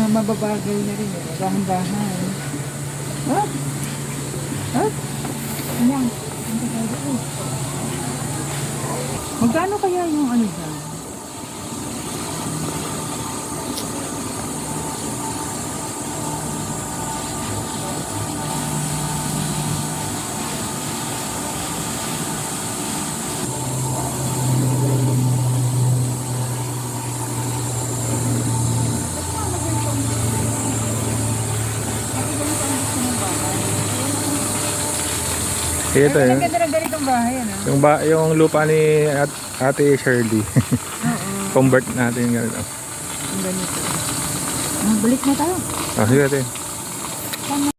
mababagay na rin. Dahan-dahan. Hop! Hop! Ayan. Magkano kaya yung ano dyan? Ito Ay, yun. maganda ng ganitong bahay, ano? Yung lupa ni Ate Shirley. Oo. Convert natin yung ganito. Ang ganito. Balik na tayo. Sige ate.